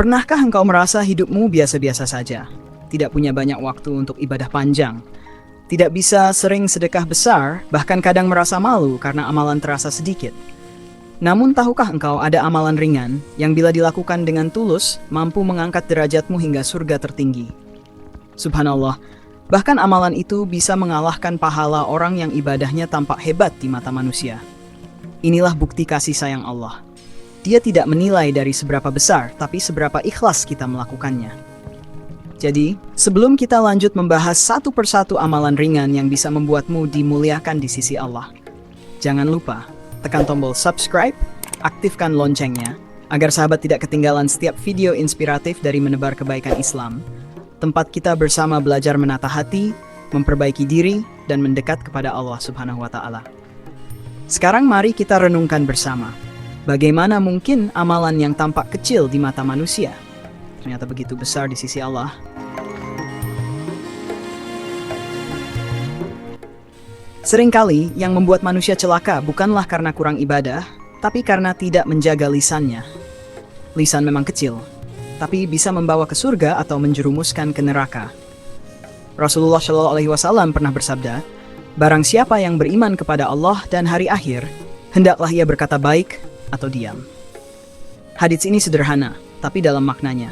Pernahkah engkau merasa hidupmu biasa-biasa saja? Tidak punya banyak waktu untuk ibadah panjang. Tidak bisa sering sedekah besar, bahkan kadang merasa malu karena amalan terasa sedikit. Namun tahukah engkau ada amalan ringan yang bila dilakukan dengan tulus mampu mengangkat derajatmu hingga surga tertinggi? Subhanallah, bahkan amalan itu bisa mengalahkan pahala orang yang ibadahnya tampak hebat di mata manusia. Inilah bukti kasih sayang Allah. Dia tidak menilai dari seberapa besar, tapi seberapa ikhlas kita melakukannya. Jadi, sebelum kita lanjut membahas satu persatu amalan ringan yang bisa membuatmu dimuliakan di sisi Allah, jangan lupa tekan tombol subscribe, aktifkan loncengnya, agar sahabat tidak ketinggalan setiap video inspiratif dari Menebar Kebaikan Islam, tempat kita bersama belajar menata hati, memperbaiki diri, dan mendekat kepada Allah Subhanahu wa Ta'ala. Sekarang mari kita renungkan bersama. Bagaimana mungkin amalan yang tampak kecil di mata manusia ternyata begitu besar di sisi Allah? Seringkali yang membuat manusia celaka bukanlah karena kurang ibadah, tapi karena tidak menjaga lisannya. Lisan memang kecil, tapi bisa membawa ke surga atau menjerumuskan ke neraka. Rasulullah SAW pernah bersabda, "Barang siapa yang beriman kepada Allah dan hari akhir, hendaklah ia berkata baik atau diam." Hadits ini sederhana, tapi dalam maknanya.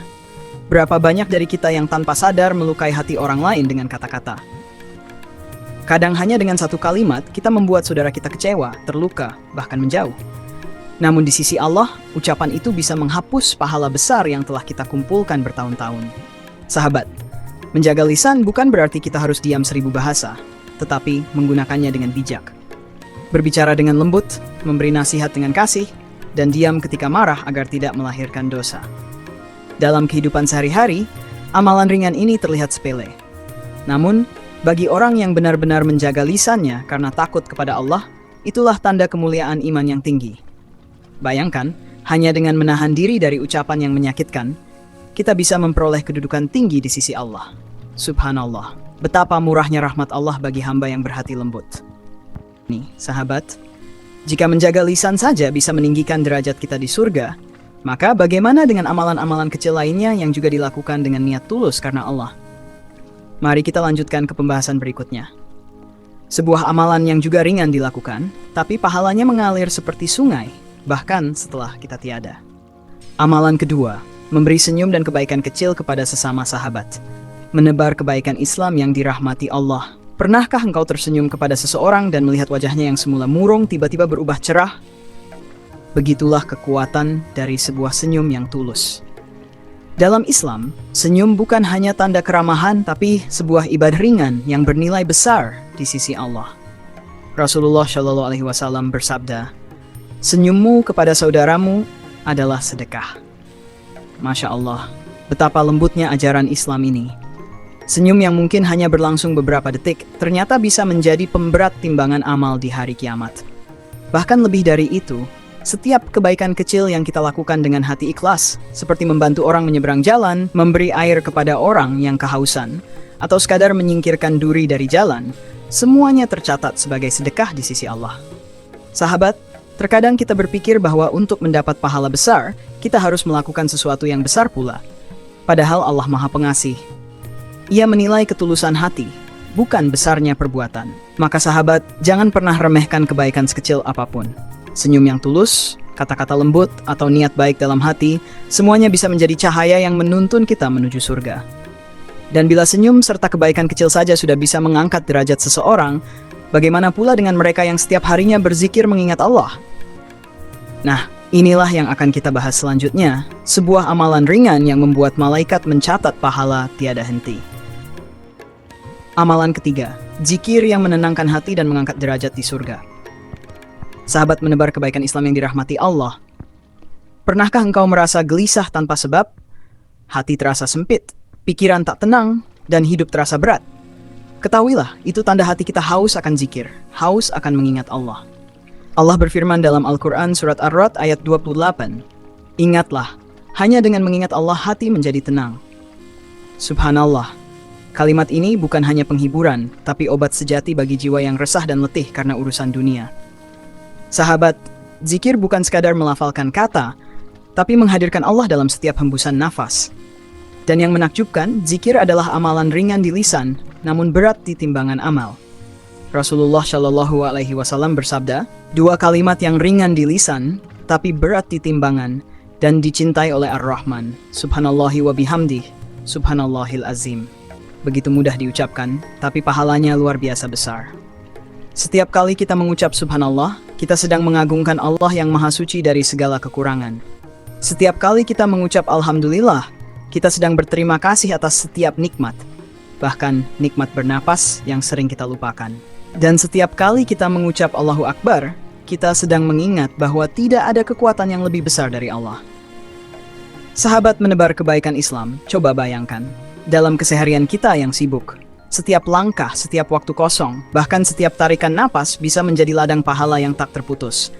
Berapa banyak dari kita yang tanpa sadar melukai hati orang lain dengan kata-kata? Kadang hanya dengan satu kalimat, kita membuat saudara kita kecewa, terluka, bahkan menjauh. Namun di sisi Allah, ucapan itu bisa menghapus pahala besar yang telah kita kumpulkan bertahun-tahun. Sahabat, menjaga lisan bukan berarti kita harus diam 1000 bahasa, tetapi menggunakannya dengan bijak. Berbicara dengan lembut, memberi nasihat dengan kasih, dan diam ketika marah agar tidak melahirkan dosa. Dalam kehidupan sehari-hari, amalan ringan ini terlihat sepele. Namun, bagi orang yang benar-benar menjaga lisannya karena takut kepada Allah, itulah tanda kemuliaan iman yang tinggi. Bayangkan, hanya dengan menahan diri dari ucapan yang menyakitkan, kita bisa memperoleh kedudukan tinggi di sisi Allah. Subhanallah, betapa murahnya rahmat Allah bagi hamba yang berhati lembut. Nih, sahabat, jika menjaga lisan saja bisa meninggikan derajat kita di surga, maka bagaimana dengan amalan-amalan kecil lainnya yang juga dilakukan dengan niat tulus karena Allah? Mari kita lanjutkan ke pembahasan berikutnya. Sebuah amalan yang juga ringan dilakukan, tapi pahalanya mengalir seperti sungai, bahkan setelah kita tiada. Amalan kedua, memberi senyum dan kebaikan kecil kepada sesama sahabat. Menebar kebaikan Islam yang dirahmati Allah. Pernahkah engkau tersenyum kepada seseorang dan melihat wajahnya yang semula murung tiba-tiba berubah cerah? Begitulah kekuatan dari sebuah senyum yang tulus. Dalam Islam, senyum bukan hanya tanda keramahan, tapi sebuah ibadah ringan yang bernilai besar di sisi Allah. Rasulullah SAW bersabda, "Senyummu kepada saudaramu adalah sedekah." Masya Allah, betapa lembutnya ajaran Islam ini. Senyum yang mungkin hanya berlangsung beberapa detik, ternyata bisa menjadi pemberat timbangan amal di hari kiamat. Bahkan lebih dari itu, setiap kebaikan kecil yang kita lakukan dengan hati ikhlas, seperti membantu orang menyeberang jalan, memberi air kepada orang yang kehausan, atau sekadar menyingkirkan duri dari jalan, semuanya tercatat sebagai sedekah di sisi Allah. Sahabat, terkadang kita berpikir bahwa untuk mendapat pahala besar, kita harus melakukan sesuatu yang besar pula. Padahal Allah Maha Pengasih. Ia menilai ketulusan hati, bukan besarnya perbuatan. Maka sahabat, jangan pernah remehkan kebaikan sekecil apapun. Senyum yang tulus, kata-kata lembut, atau niat baik dalam hati, semuanya bisa menjadi cahaya yang menuntun kita menuju surga. Dan bila senyum serta kebaikan kecil saja sudah bisa mengangkat derajat seseorang, bagaimana pula dengan mereka yang setiap harinya berzikir mengingat Allah? Nah, inilah yang akan kita bahas selanjutnya, sebuah amalan ringan yang membuat malaikat mencatat pahala tiada henti. Amalan ketiga, zikir yang menenangkan hati dan mengangkat derajat di surga. Sahabat menebar kebaikan Islam yang dirahmati Allah, pernahkah engkau merasa gelisah tanpa sebab? Hati terasa sempit, pikiran tak tenang, dan hidup terasa berat? Ketahuilah, itu tanda hati kita haus akan zikir, haus akan mengingat Allah. Allah berfirman dalam Al-Quran surat Ar-Ra'd ayat 28, "Ingatlah, hanya dengan mengingat Allah hati menjadi tenang." Subhanallah, kalimat ini bukan hanya penghiburan, tapi obat sejati bagi jiwa yang resah dan letih karena urusan dunia. Sahabat, zikir bukan sekadar melafalkan kata, tapi menghadirkan Allah dalam setiap hembusan nafas. Dan yang menakjubkan, zikir adalah amalan ringan di lisan, namun berat di timbangan amal. Rasulullah Shallallahu Alaihi Wasallam bersabda, dua kalimat yang ringan di lisan, tapi berat di timbangan, dan dicintai oleh Ar-Rahman, Subhanallahi wa bihamdih, Subhanallahil azim. Begitu mudah diucapkan, tapi pahalanya luar biasa besar. Setiap kali kita mengucap Subhanallah, kita sedang mengagungkan Allah yang Maha Suci dari segala kekurangan. Setiap kali kita mengucap Alhamdulillah, kita sedang berterima kasih atas setiap nikmat, bahkan nikmat bernapas yang sering kita lupakan. Dan setiap kali kita mengucap Allahu Akbar, kita sedang mengingat bahwa tidak ada kekuatan yang lebih besar dari Allah. Sahabat menebar kebaikan Islam, coba bayangkan. Dalam keseharian kita yang sibuk, setiap langkah, setiap waktu kosong, bahkan setiap tarikan napas bisa menjadi ladang pahala yang tak terputus,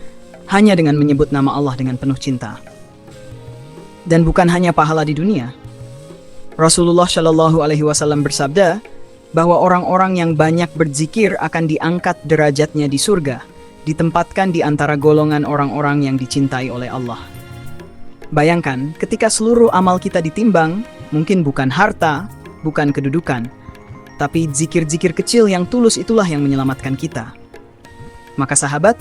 hanya dengan menyebut nama Allah dengan penuh cinta. Dan bukan hanya pahala di dunia. Rasulullah Shallallahu Alaihi Wasallam bersabda bahwa orang-orang yang banyak berzikir akan diangkat derajatnya di surga, ditempatkan di antara golongan orang-orang yang dicintai oleh Allah. Bayangkan, ketika seluruh amal kita ditimbang, mungkin bukan harta, bukan kedudukan, tapi zikir-zikir kecil yang tulus itulah yang menyelamatkan kita. Maka sahabat,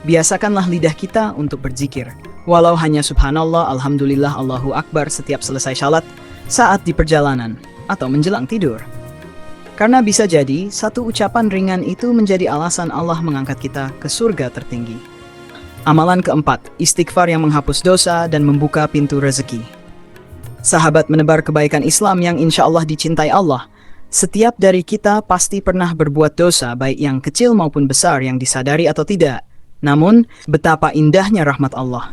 biasakanlah lidah kita untuk berzikir, walau hanya subhanallah, alhamdulillah, Allahu Akbar setiap selesai salat, saat di perjalanan, atau menjelang tidur. Karena bisa jadi, satu ucapan ringan itu menjadi alasan Allah mengangkat kita ke surga tertinggi. Amalan keempat, istighfar yang menghapus dosa dan membuka pintu rezeki. Sahabat menebar kebaikan Islam yang insya Allah dicintai Allah, setiap dari kita pasti pernah berbuat dosa baik yang kecil maupun besar yang disadari atau tidak. Namun, betapa indahnya rahmat Allah.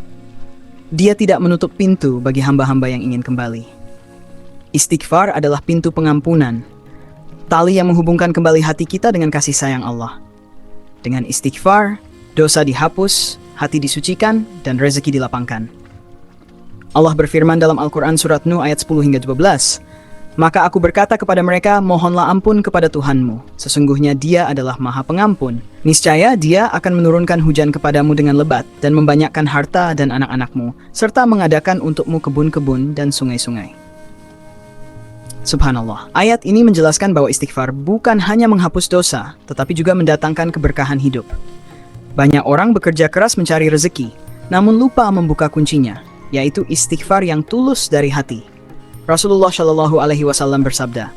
Dia tidak menutup pintu bagi hamba-hamba yang ingin kembali. Istighfar adalah pintu pengampunan, tali yang menghubungkan kembali hati kita dengan kasih sayang Allah. Dengan istighfar, dosa dihapus, hati disucikan, dan rezeki dilapangkan. Allah berfirman dalam Al-Quran Surat Nuh ayat 10 hingga 12, "Maka aku berkata kepada mereka, mohonlah ampun kepada Tuhanmu. Sesungguhnya Dia adalah Maha Pengampun. Niscaya Dia akan menurunkan hujan kepadamu dengan lebat dan membanyakkan harta dan anak-anakmu, serta mengadakan untukmu kebun-kebun dan sungai-sungai." Subhanallah. Ayat ini menjelaskan bahwa istighfar bukan hanya menghapus dosa, tetapi juga mendatangkan keberkahan hidup. Banyak orang bekerja keras mencari rezeki, namun lupa membuka kuncinya, yaitu istighfar yang tulus dari hati. Rasulullah Shallallahu Alaihi Wasallam bersabda,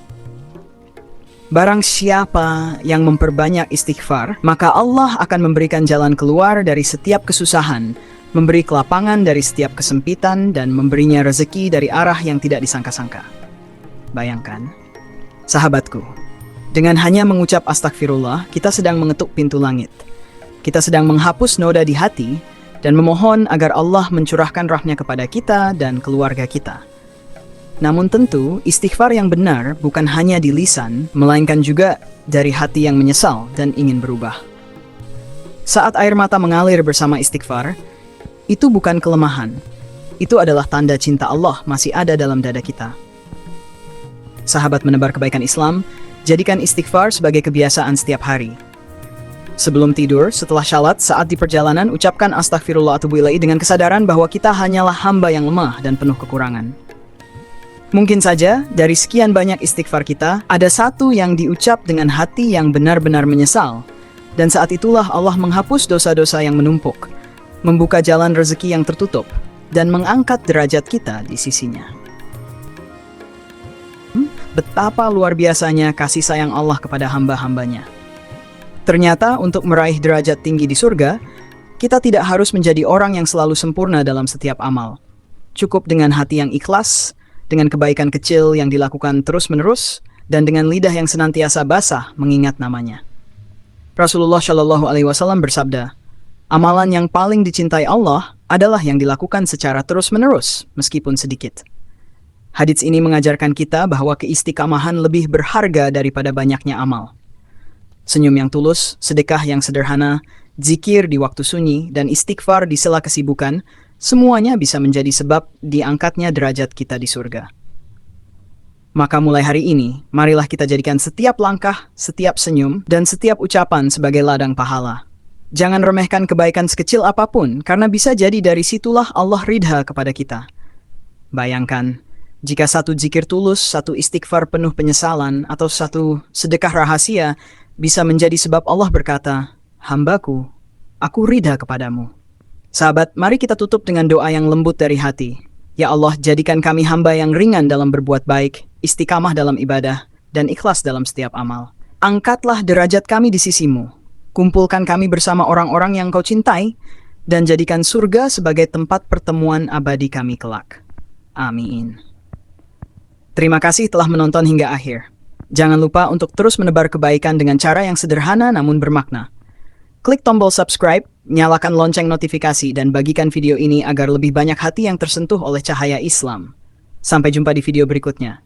"Barang siapa yang memperbanyak istighfar, maka Allah akan memberikan jalan keluar dari setiap kesusahan, memberi kelapangan dari setiap kesempitan, dan memberinya rezeki dari arah yang tidak disangka-sangka." Bayangkan, sahabatku, dengan hanya mengucap astagfirullah, kita sedang mengetuk pintu langit. Kita sedang menghapus noda di hati dan memohon agar Allah mencurahkan rahmat-Nya kepada kita dan keluarga kita. Namun tentu, istighfar yang benar bukan hanya di lisan, melainkan juga dari hati yang menyesal dan ingin berubah. Saat air mata mengalir bersama istighfar, itu bukan kelemahan. Itu adalah tanda cinta Allah masih ada dalam dada kita. Sahabat menebar kebaikan Islam, jadikan istighfar sebagai kebiasaan setiap hari. Sebelum tidur, setelah syalat, saat di perjalanan, ucapkan astagfirullah atubu ilaih dengan kesadaran bahwa kita hanyalah hamba yang lemah dan penuh kekurangan. Mungkin saja, dari sekian banyak istighfar kita, ada satu yang diucap dengan hati yang benar-benar menyesal. Dan saat itulah Allah menghapus dosa-dosa yang menumpuk, membuka jalan rezeki yang tertutup, dan mengangkat derajat kita di sisinya. Betapa luar biasanya kasih sayang Allah kepada hamba-hambanya. Ternyata untuk meraih derajat tinggi di surga, kita tidak harus menjadi orang yang selalu sempurna dalam setiap amal. Cukup dengan hati yang ikhlas, dengan kebaikan kecil yang dilakukan terus-menerus, dan dengan lidah yang senantiasa basah mengingat namanya. Rasulullah Shallallahu Alaihi Wasallam bersabda, "Amalan yang paling dicintai Allah adalah yang dilakukan secara terus-menerus, meskipun sedikit." Hadits ini mengajarkan kita bahwa keistiqamahan lebih berharga daripada banyaknya amal. Senyum yang tulus, sedekah yang sederhana, zikir di waktu sunyi, dan istighfar di sela kesibukan, semuanya bisa menjadi sebab diangkatnya derajat kita di surga. Maka mulai hari ini, marilah kita jadikan setiap langkah, setiap senyum, dan setiap ucapan sebagai ladang pahala. Jangan remehkan kebaikan sekecil apapun, karena bisa jadi dari situlah Allah ridha kepada kita. Bayangkan, jika satu zikir tulus, satu istighfar penuh penyesalan, atau satu sedekah rahasia bisa menjadi sebab Allah berkata, "Hambaku, aku ridha kepadamu." Sahabat, mari kita tutup dengan doa yang lembut dari hati. Ya Allah, jadikan kami hamba yang ringan dalam berbuat baik, istiqamah dalam ibadah, dan ikhlas dalam setiap amal. Angkatlah derajat kami di sisimu. Kumpulkan kami bersama orang-orang yang kau cintai, dan jadikan surga sebagai tempat pertemuan abadi kami kelak. Amin. Terima kasih telah menonton hingga akhir. Jangan lupa untuk terus menebar kebaikan dengan cara yang sederhana namun bermakna. Klik tombol subscribe, nyalakan lonceng notifikasi, dan bagikan video ini agar lebih banyak hati yang tersentuh oleh cahaya Islam. Sampai jumpa di video berikutnya.